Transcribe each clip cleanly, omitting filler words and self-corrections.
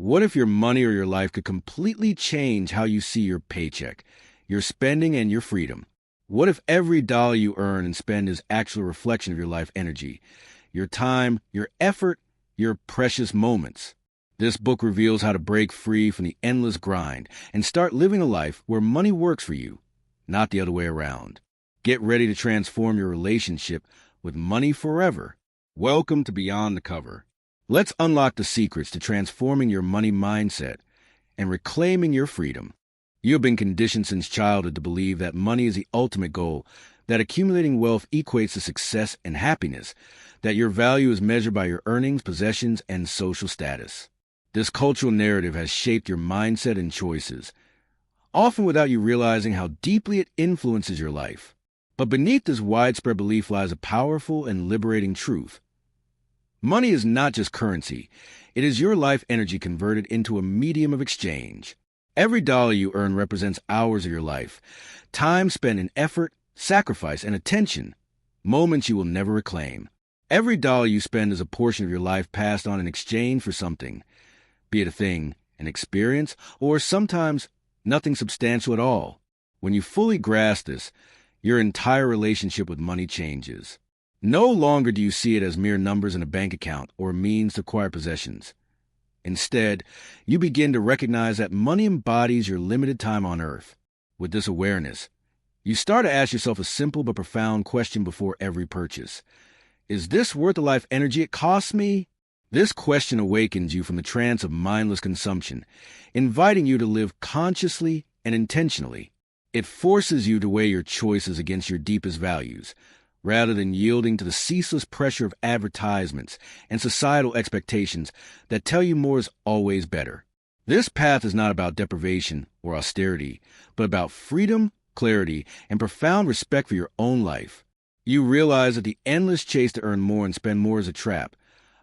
What if your money or your life could completely change how you see your paycheck, your spending, and your freedom? What if every dollar you earn and spend is actual reflection of your life energy, your time, your effort, your precious moments? This book reveals how to break free from the endless grind and start living a life where money works for you, not the other way around. Get ready to transform your relationship with money forever. Welcome to Beyond the Cover. Let's unlock the secrets to transforming your money mindset and reclaiming your freedom. You have been conditioned since childhood to believe that money is the ultimate goal, that accumulating wealth equates to success and happiness, that your value is measured by your earnings, possessions, and social status. This cultural narrative has shaped your mindset and choices, often without you realizing how deeply it influences your life. But beneath this widespread belief lies a powerful and liberating truth. Money is not just currency. It is your life energy converted into a medium of exchange. Every dollar you earn represents hours of your life, time spent in effort, sacrifice, and attention, moments you will never reclaim. Every dollar you spend is a portion of your life passed on in exchange for something, be it a thing, an experience, or sometimes nothing substantial at all. When you fully grasp this, your entire relationship with money changes. No longer do you see it as mere numbers in a bank account or a means to acquire possessions. Instead, you begin to recognize that money embodies your limited time on earth. With this awareness, you start to ask yourself a simple but profound question before every purchase. Is this worth the life energy it costs me? This question awakens you from the trance of mindless consumption, inviting you to live consciously and intentionally. It forces you to weigh your choices against your deepest values, rather than yielding to the ceaseless pressure of advertisements and societal expectations that tell you more is always better. This path is not about deprivation or austerity, but about freedom, clarity, and profound respect for your own life. You realize that the endless chase to earn more and spend more is a trap,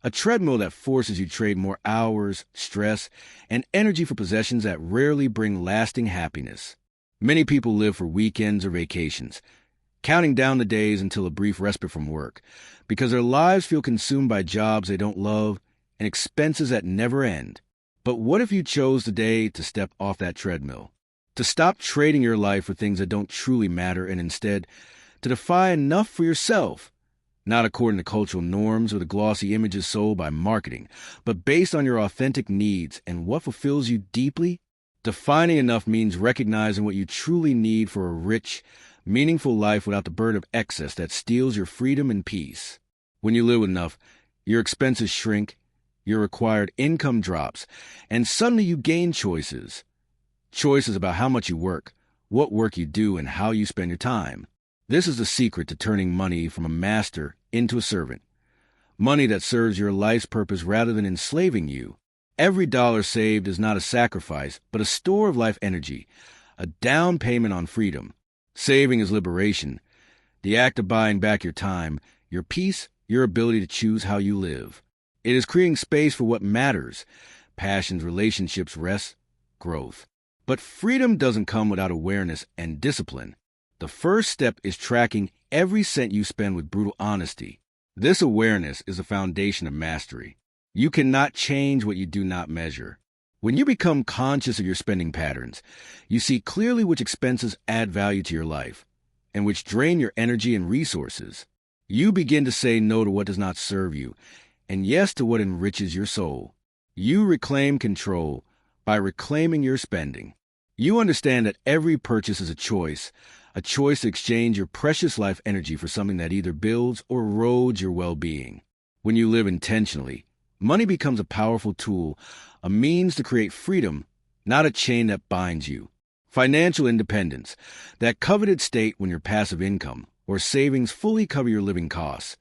a treadmill that forces you to trade more hours, stress, and energy for possessions that rarely bring lasting happiness. Many people live for weekends or vacations, counting down the days until a brief respite from work, because their lives feel consumed by jobs they don't love and expenses that never end. But what if you chose today to step off that treadmill, to stop trading your life for things that don't truly matter, and instead to define enough for yourself, not according to cultural norms or the glossy images sold by marketing, but based on your authentic needs and what fulfills you deeply? Defining enough means recognizing what you truly need for a rich, meaningful life without the burden of excess that steals your freedom and peace. When you live enough, your expenses shrink, your required income drops, and suddenly you gain choices. Choices about how much you work, what work you do, and how you spend your time. This is the secret to turning money from a master into a servant. Money that serves your life's purpose rather than enslaving you. Every dollar saved is not a sacrifice, but a store of life energy, a down payment on freedom. Saving is liberation, the act of buying back your time, your peace, your ability to choose how you live. It is creating space for what matters, passions, relationships, rest, growth. But freedom doesn't come without awareness and discipline. The first step is tracking every cent you spend with brutal honesty. This awareness is the foundation of mastery. You cannot change what you do not measure. When you become conscious of your spending patterns, you see clearly which expenses add value to your life and which drain your energy and resources. You begin to say no to what does not serve you and yes to what enriches your soul. You reclaim control by reclaiming your spending. You understand that every purchase is a choice to exchange your precious life energy for something that either builds or erodes your well-being. When you live intentionally, money becomes a powerful tool, a means to create freedom, not a chain that binds you. Financial independence, that coveted state when your passive income or savings fully cover your living costs,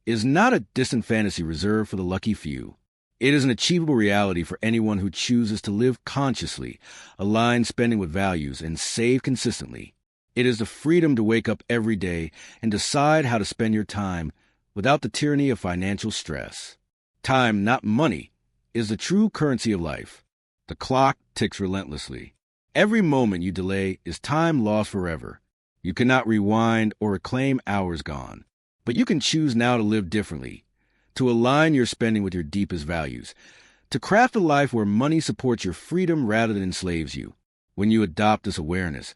is not a distant fantasy reserved for the lucky few. It is an achievable reality for anyone who chooses to live consciously, align spending with values, and save consistently. It is the freedom to wake up every day and decide how to spend your time without the tyranny of financial stress. Time, not money, is the true currency of life. The clock ticks relentlessly. Every moment you delay is time lost forever. You cannot rewind or reclaim hours gone. But you can choose now to live differently, to align your spending with your deepest values, to craft a life where money supports your freedom rather than enslaves you. When you adopt this awareness,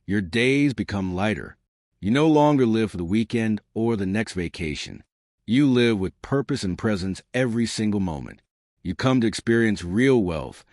your days become lighter. You no longer live for the weekend or the next vacation. You live with purpose and presence every single moment. You come to experience real wealth,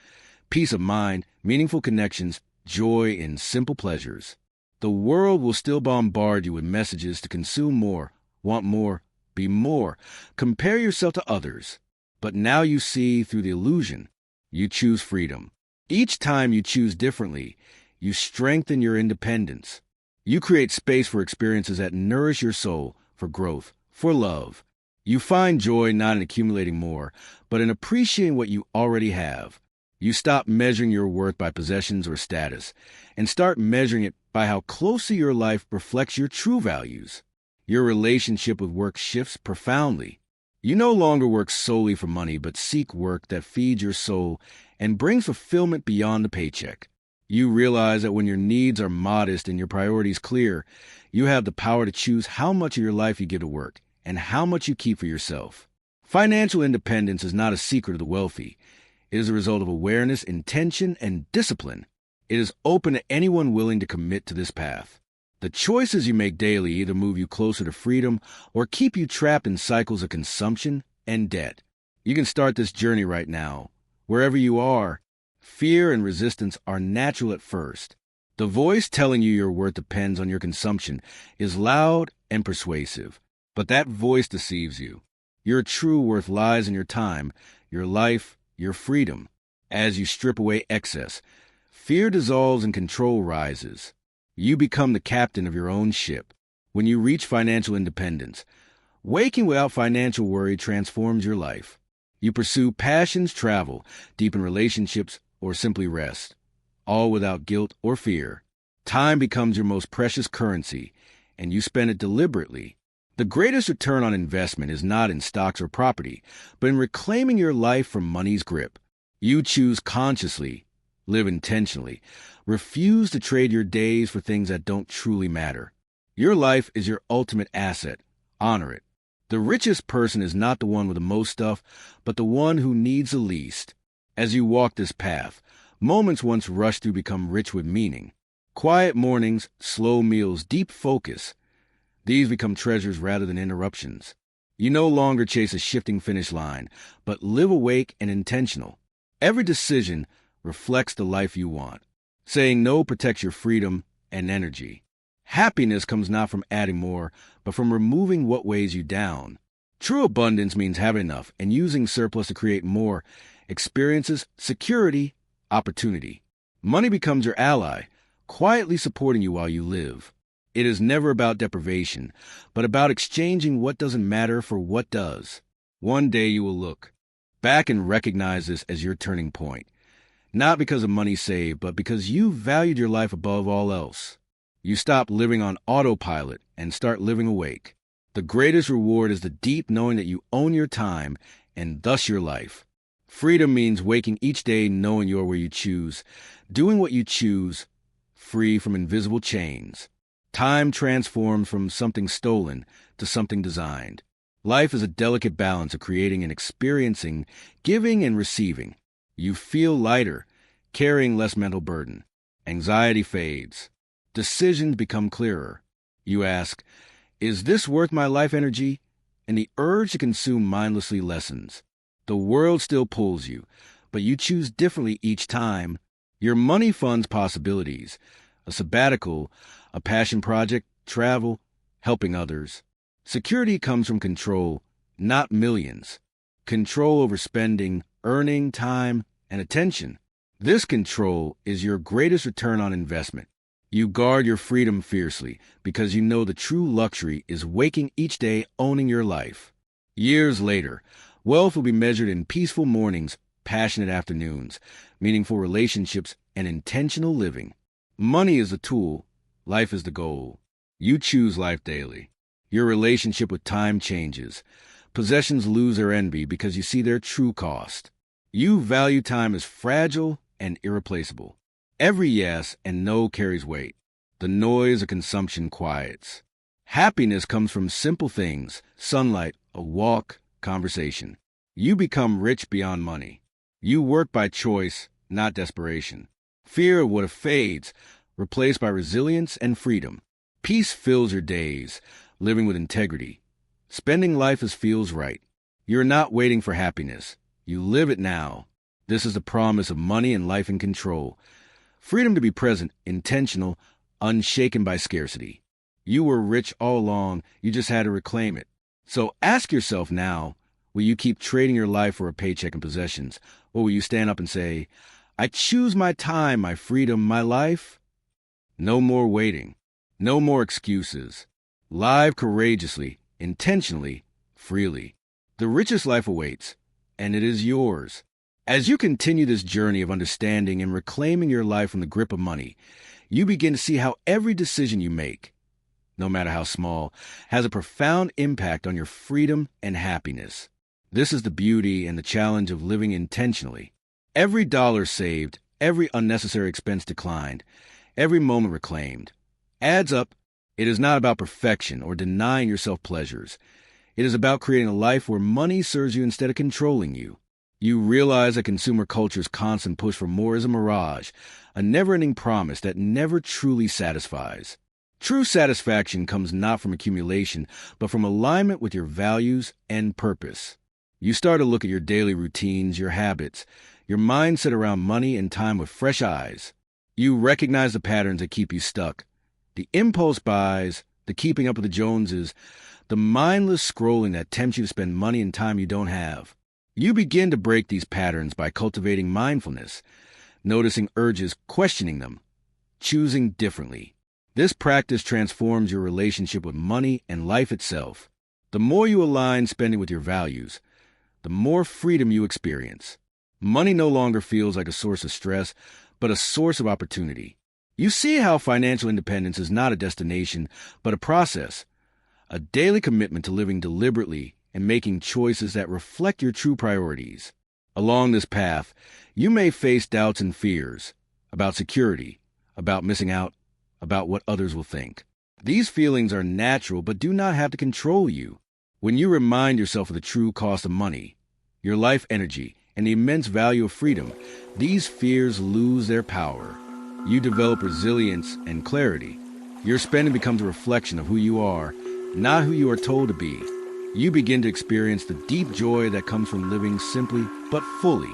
peace of mind, meaningful connections, joy in simple pleasures. The world will still bombard you with messages to consume more, want more, be more, compare yourself to others. But now you see through the illusion. You choose freedom. Each time you choose differently, you strengthen your independence. You create space for experiences that nourish your soul, for growth, for love. You find joy not in accumulating more, but in appreciating what you already have. You stop measuring your worth by possessions or status, and start measuring it by how closely your life reflects your true values. Your relationship with work shifts profoundly. You no longer work solely for money, but seek work that feeds your soul and brings fulfillment beyond the paycheck. You realize that when your needs are modest and your priorities clear, you have the power to choose how much of your life you give to work and how much you keep for yourself. Financial independence is not a secret of the wealthy. It is a result of awareness, intention, and discipline. It is open to anyone willing to commit to this path. The choices you make daily either move you closer to freedom or keep you trapped in cycles of consumption and debt. You can start this journey right now. Wherever you are, fear and resistance are natural at first. The voice telling you your worth depends on your consumption is loud and persuasive, but that voice deceives you. Your true worth lies in your time, your life, your freedom. As you strip away excess, fear dissolves and control rises. You become the captain of your own ship. When you reach financial independence, waking without financial worry transforms your life. You pursue passions, travel, deepen relationships, or simply rest, all without guilt or fear. Time becomes your most precious currency, and you spend it deliberately. The greatest return on investment is not in stocks or property, but in reclaiming your life from money's grip. You choose consciously, live intentionally, refuse to trade your days for things that don't truly matter. Your life is your ultimate asset. Honor it. The richest person is not the one with the most stuff, but the one who needs the least. As you walk this path, moments once rushed through become rich with meaning. Quiet mornings, slow meals, deep focus. These become treasures rather than interruptions. You no longer chase a shifting finish line, but live awake and intentional. Every decision reflects the life you want. Saying no protects your freedom and energy. Happiness comes not from adding more, but from removing what weighs you down. True abundance means having enough and using surplus to create more experiences, security, opportunity. Money becomes your ally, quietly supporting you while you live. It is never about deprivation, but about exchanging what doesn't matter for what does. One day you will look back and recognize this as your turning point. Not because of money saved, but because you valued your life above all else. You stop living on autopilot and start living awake. The greatest reward is the deep knowing that you own your time and thus your life. Freedom means waking each day knowing you're where you choose, doing what you choose, free from invisible chains. Time transforms from something stolen to something designed. Life is a delicate balance of creating and experiencing, giving and receiving. You feel lighter, carrying less mental burden. Anxiety fades. Decisions become clearer. You ask, is this worth my life energy? And the urge to consume mindlessly lessens. The world still pulls you, but you choose differently each time. Your money funds possibilities. A sabbatical, a passion project, travel, helping others. Security comes from control, not millions. Control over spending, earning, time, and attention. This control is your greatest return on investment. You guard your freedom fiercely because you know the true luxury is waking each day owning your life. Years later, wealth will be measured in peaceful mornings, passionate afternoons, meaningful relationships, and intentional living. Money is the tool, life is the goal. You choose life daily. Your relationship with time changes. Possessions lose their envy because you see their true cost. You value time as fragile and irreplaceable. Every yes and no carries weight. The noise of consumption quiets. Happiness comes from simple things, sunlight, a walk, conversation. You become rich beyond money. You work by choice, not desperation. Fear of what if fades, replaced by resilience and freedom. Peace fills your days, living with integrity. Spending life as feels right. You're not waiting for happiness. You live it now. This is the promise of money and life in control. Freedom to be present, intentional, unshaken by scarcity. You were rich all along, you just had to reclaim it. So ask yourself now, will you keep trading your life for a paycheck and possessions? Or will you stand up and say, I choose my time, my freedom, my life? No more waiting. No more excuses. Live courageously, intentionally, freely. The richest life awaits, and it is yours. As you continue this journey of understanding and reclaiming your life from the grip of money, you begin to see how every decision you make, no matter how small, has a profound impact on your freedom and happiness. This is the beauty and the challenge of living intentionally. Every dollar saved, every unnecessary expense declined, every moment reclaimed, adds up. It is not about perfection or denying yourself pleasures. It is about creating a life where money serves you instead of controlling you. You realize that consumer culture's constant push for more is a mirage, a never-ending promise that never truly satisfies. True satisfaction comes not from accumulation, but from alignment with your values and purpose. You start to look at your daily routines, your habits, your mindset around money and time with fresh eyes. You recognize the patterns that keep you stuck. The impulse buys, the keeping up with the Joneses, the mindless scrolling that tempts you to spend money and time you don't have. You begin to break these patterns by cultivating mindfulness, noticing urges, questioning them, choosing differently. This practice transforms your relationship with money and life itself. The more you align spending with your values, the more freedom you experience. Money no longer feels like a source of stress, but a source of opportunity. You see how financial independence is not a destination, but a process, a daily commitment to living deliberately and making choices that reflect your true priorities. Along this path, you may face doubts and fears about security, about missing out, about what others will think. These feelings are natural but do not have to control you. When you remind yourself of the true cost of money, your life energy, and the immense value of freedom, these fears lose their power. You develop resilience and clarity. Your spending becomes a reflection of who you are, not who you are told to be. You begin to experience the deep joy that comes from living simply but fully.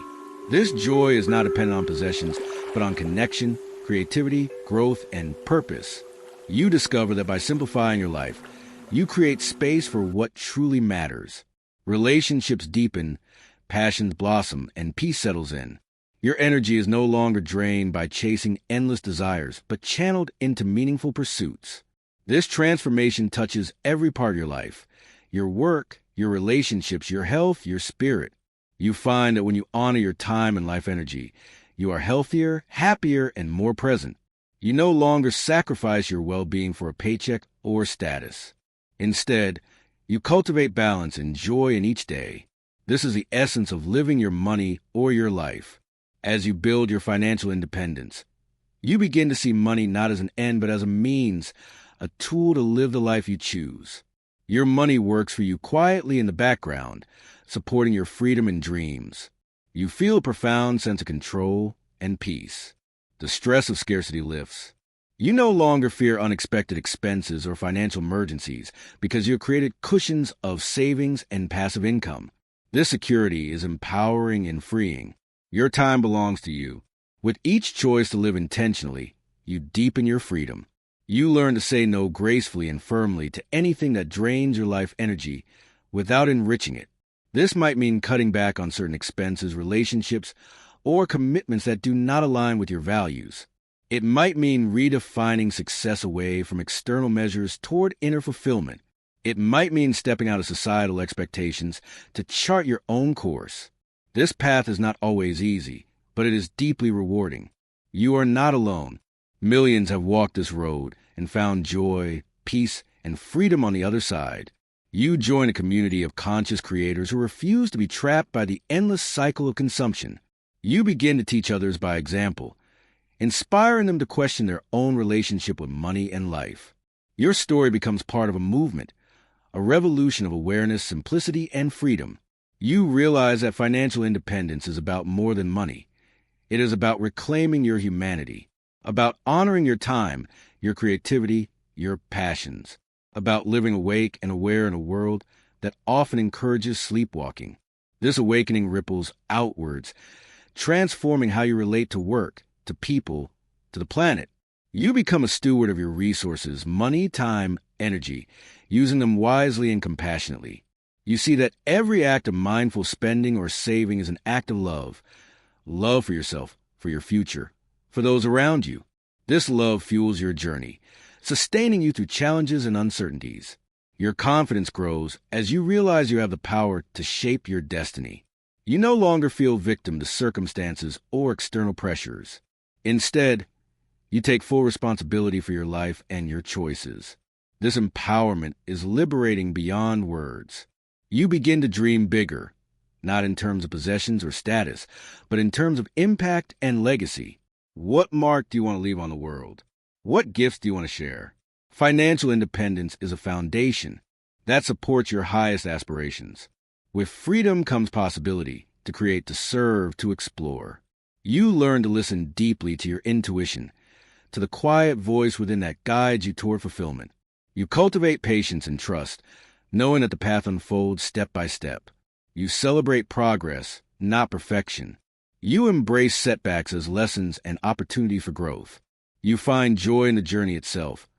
This joy is not dependent on possessions, but on connection, creativity, growth, and purpose. You discover that by simplifying your life, you create space for what truly matters. Relationships deepen, passions blossom, and peace settles in. Your energy is no longer drained by chasing endless desires, but channeled into meaningful pursuits. This transformation touches every part of your life, your work, your relationships, your health, your spirit. You find that when you honor your time and life energy, you are healthier, happier, and more present. You no longer sacrifice your well-being for a paycheck or status. Instead, you cultivate balance and joy in each day. This is the essence of living your money or your life. As you build your financial independence, you begin to see money not as an end but as a means, a tool to live the life you choose. Your money works for you quietly in the background, supporting your freedom and dreams. You feel a profound sense of control and peace. The stress of scarcity lifts. You no longer fear unexpected expenses or financial emergencies because you've created cushions of savings and passive income. This security is empowering and freeing. Your time belongs to you. With each choice to live intentionally, you deepen your freedom. You learn to say no gracefully and firmly to anything that drains your life energy without enriching it. This might mean cutting back on certain expenses, relationships, or commitments that do not align with your values. It might mean redefining success away from external measures toward inner fulfillment. It might mean stepping out of societal expectations to chart your own course. This path is not always easy, but it is deeply rewarding. You are not alone. Millions have walked this road and found joy, peace, and freedom on the other side. You join a community of conscious creators who refuse to be trapped by the endless cycle of consumption. You begin to teach others by example, inspiring them to question their own relationship with money and life. Your story becomes part of a movement, a revolution of awareness, simplicity, and freedom. You realize that financial independence is about more than money. It is about reclaiming your humanity, about honoring your time, your creativity, your passions, about living awake and aware in a world that often encourages sleepwalking. This awakening ripples outwards, transforming how you relate to work, to people, to the planet. You become a steward of your resources, money, time, energy, using them wisely and compassionately. You see that every act of mindful spending or saving is an act of love. Love for yourself, for your future, for those around you. This love fuels your journey, sustaining you through challenges and uncertainties. Your confidence grows as you realize you have the power to shape your destiny. You no longer feel victim to circumstances or external pressures. Instead, you take full responsibility for your life and your choices. This empowerment is liberating beyond words. You begin to dream bigger, not in terms of possessions or status, but in terms of impact and legacy. What mark do you want to leave on the world? What gifts do you want to share? Financial independence is a foundation that supports your highest aspirations. With freedom comes possibility to create, to serve, to explore. You learn to listen deeply to your intuition, to the quiet voice within that guides you toward fulfillment. You cultivate patience and trust, knowing that the path unfolds step by step. You celebrate progress, not perfection. You embrace setbacks as lessons and opportunity for growth. You find joy in the journey itself,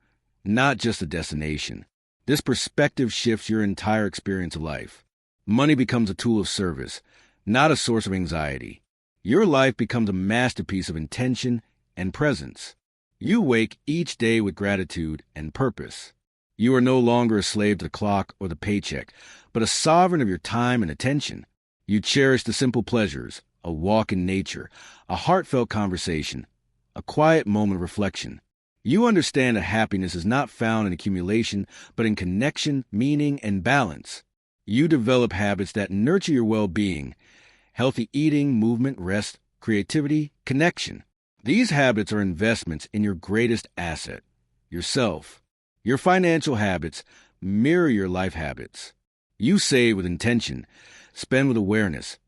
not just the destination. This perspective shifts your entire experience of life. Money becomes a tool of service, not a source of anxiety. Your life becomes a masterpiece of intention and presence. You wake each day with gratitude and purpose. You are no longer a slave to the clock or the paycheck, but a sovereign of your time and attention. You cherish the simple pleasures, a walk in nature, a heartfelt conversation, a quiet moment of reflection. You understand that happiness is not found in accumulation, but in connection, meaning, and balance. You develop habits that nurture your well-being: healthy eating, movement, rest, creativity, connection. These habits are investments in your greatest asset, yourself. Your financial habits mirror your life habits. You save with intention, spend with awareness,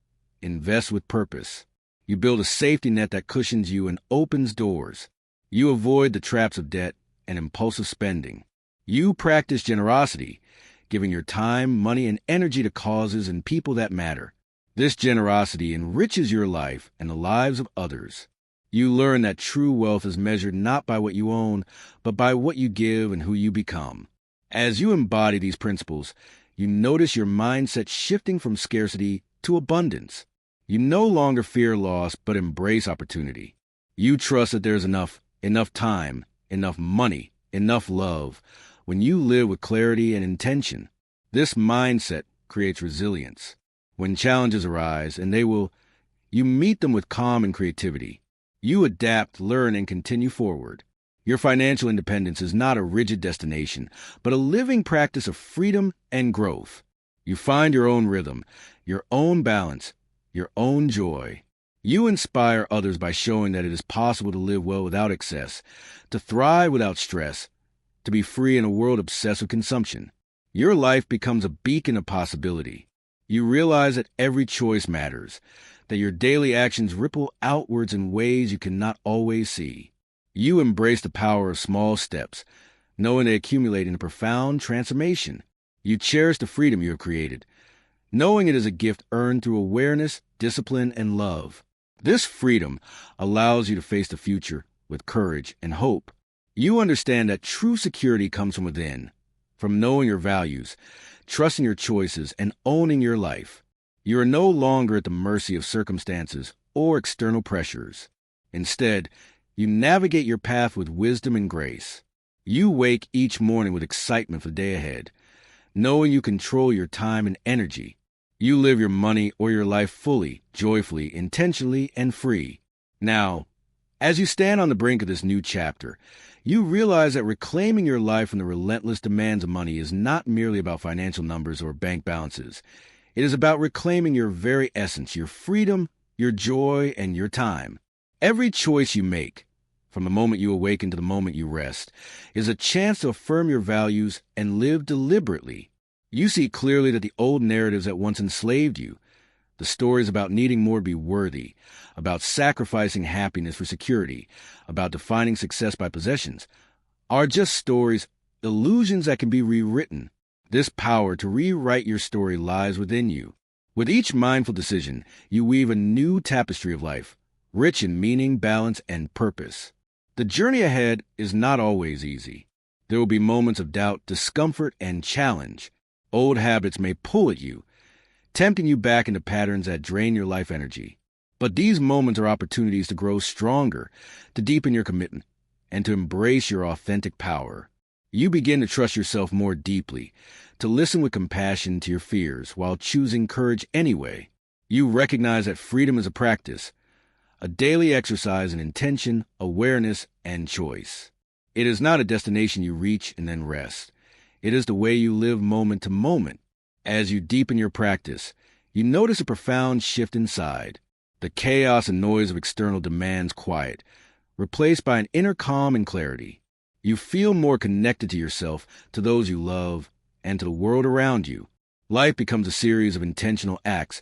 invest with purpose. You build a safety net that cushions you and opens doors. You avoid the traps of debt and impulsive spending. You practice generosity, giving your time, money, and energy to causes and people that matter. This generosity enriches your life and the lives of others. You learn that true wealth is measured not by what you own, but by what you give and who you become. As you embody these principles, you notice your mindset shifting from scarcity to abundance. You no longer fear loss, but embrace opportunity. You trust that there's enough time, enough money, enough love, when you live with clarity and intention. This mindset creates resilience. When challenges arise, and they will, you meet them with calm and creativity. You adapt, learn, and continue forward. Your financial independence is not a rigid destination, but a living practice of freedom and growth. You find your own rhythm, your own balance, your own joy. You inspire others by showing that it is possible to live well without excess, to thrive without stress, to be free in a world obsessed with consumption. Your life becomes a beacon of possibility. You realize that every choice matters, that your daily actions ripple outwards in ways you cannot always see. You embrace the power of small steps, knowing they accumulate in a profound transformation. You cherish the freedom you have created, knowing it is a gift earned through awareness, discipline, and love. This freedom allows you to face the future with courage and hope. You understand that true security comes from within, from knowing your values, trusting your choices, and owning your life. You are no longer at the mercy of circumstances or external pressures. Instead, you navigate your path with wisdom and grace. You wake each morning with excitement for the day ahead, knowing you control your time and energy. You live your money or your life fully, joyfully, intentionally, and free. Now, as you stand on the brink of this new chapter, you realize that reclaiming your life from the relentless demands of money is not merely about financial numbers or bank balances. It is about reclaiming your very essence, your freedom, your joy, and your time. Every choice you make, from the moment you awaken to the moment you rest, is a chance to affirm your values and live deliberately. You see clearly that the old narratives that once enslaved you, The stories about needing more to be worthy, about sacrificing happiness for security, about defining success by possessions, are just stories, illusions that can be rewritten. This power to rewrite your story lies within you. With each mindful decision, you weave a new tapestry of life, rich in meaning, balance, and purpose. The journey ahead is not always easy. There will be moments of doubt, discomfort, and challenge. Old habits may pull at you, tempting you back into patterns that drain your life energy. But these moments are opportunities to grow stronger, to deepen your commitment, and to embrace your authentic power. You begin to trust yourself more deeply, to listen with compassion to your fears while choosing courage anyway. You recognize that freedom is a practice, a daily exercise in intention, awareness, and choice. It is not a destination you reach and then rest. It is the way you live moment to moment. As you deepen your practice, you notice a profound shift inside. The chaos and noise of external demands quiet, replaced by an inner calm and clarity. You feel more connected to yourself, to those you love, and to the world around you. Life becomes a series of intentional acts,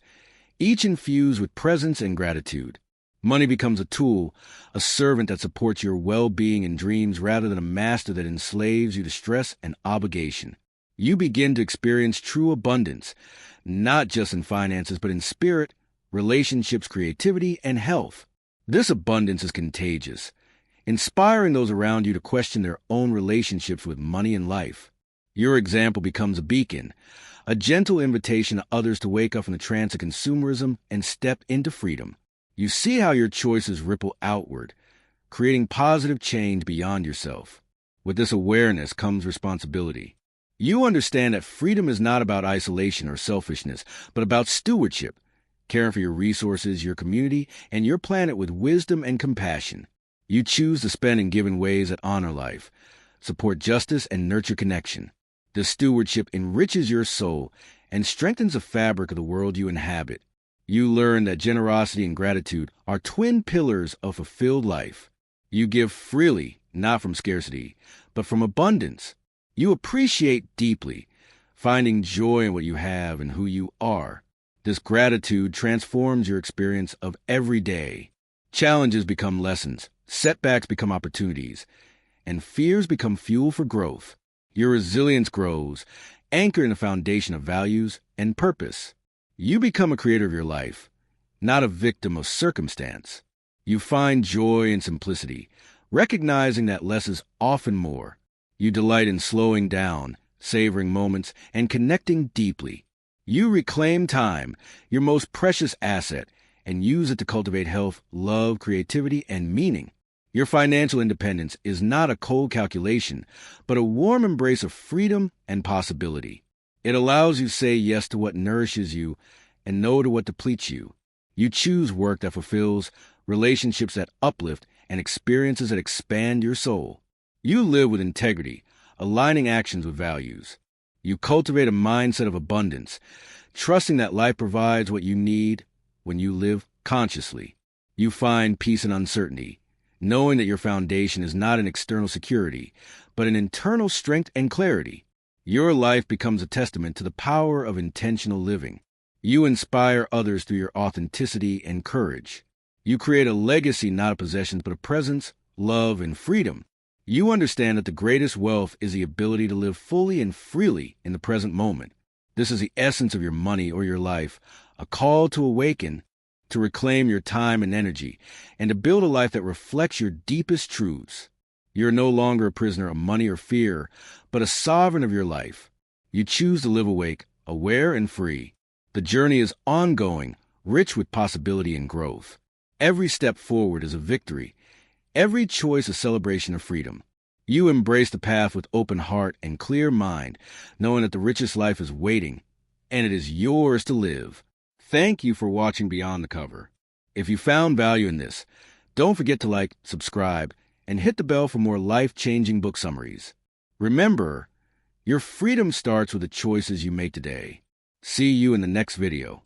each infused with presence and gratitude. Money becomes a tool, a servant that supports your well-being and dreams rather than a master that enslaves you to stress and obligation. You begin to experience true abundance, not just in finances, but in spirit, relationships, creativity, and health. This abundance is contagious, inspiring those around you to question their own relationships with money and life. Your example becomes a beacon, a gentle invitation to others to wake up from the trance of consumerism and step into freedom. You see how your choices ripple outward, creating positive change beyond yourself. With this awareness comes responsibility. You understand that freedom is not about isolation or selfishness, but about stewardship, caring for your resources, your community, and your planet with wisdom and compassion. You choose to spend and give in ways that honor life, support justice, and nurture connection. This stewardship enriches your soul and strengthens the fabric of the world you inhabit. You learn that generosity and gratitude are twin pillars of fulfilled life. You give freely, not from scarcity, but from abundance. You appreciate deeply, finding joy in what you have and who you are. This gratitude transforms your experience of every day. Challenges become lessons, setbacks become opportunities, and fears become fuel for growth. Your resilience grows, anchored in the foundation of values and purpose. You become a creator of your life, not a victim of circumstance. You find joy in simplicity, recognizing that less is often more. You delight in slowing down, savoring moments, and connecting deeply. You reclaim time, your most precious asset, and use it to cultivate health, love, creativity, and meaning. Your financial independence is not a cold calculation, but a warm embrace of freedom and possibility. It allows you to say yes to what nourishes you and no to what depletes you. You choose work that fulfills, relationships that uplift, and experiences that expand your soul. You live with integrity, aligning actions with values. You cultivate a mindset of abundance, trusting that life provides what you need when you live consciously. You find peace in uncertainty, knowing that your foundation is not an external security, but an internal strength and clarity. Your life becomes a testament to the power of intentional living. You inspire others through your authenticity and courage. You create a legacy not of possessions, but of presence, love, and freedom. You understand that the greatest wealth is the ability to live fully and freely in the present moment. This is the essence of your money or your life, a call to awaken, to reclaim your time and energy, and to build a life that reflects your deepest truths. You're no longer a prisoner of money or fear, but a sovereign of your life. You choose to live awake, aware, and free. The journey is ongoing, rich with possibility and growth. Every step forward is a victory. Every choice a celebration of freedom. You embrace the path with open heart and clear mind, knowing that the richest life is waiting, and it is yours to live. Thank you for watching Beyond the Cover. If you found value in this, don't forget to like, subscribe, and hit the bell for more life-changing book summaries. Remember, your freedom starts with the choices you make today. See you in the next video.